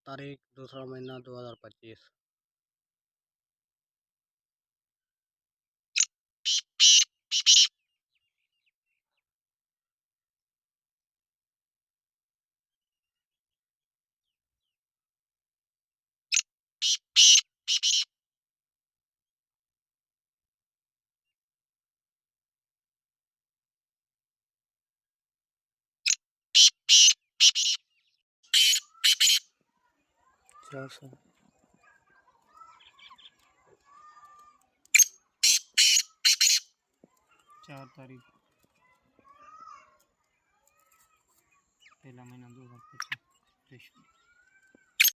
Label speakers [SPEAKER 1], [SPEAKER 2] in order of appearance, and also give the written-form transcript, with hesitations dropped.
[SPEAKER 1] तारीख 2रा महीना 2025।
[SPEAKER 2] क्या सर 4 तारीख 1 महीना 2025।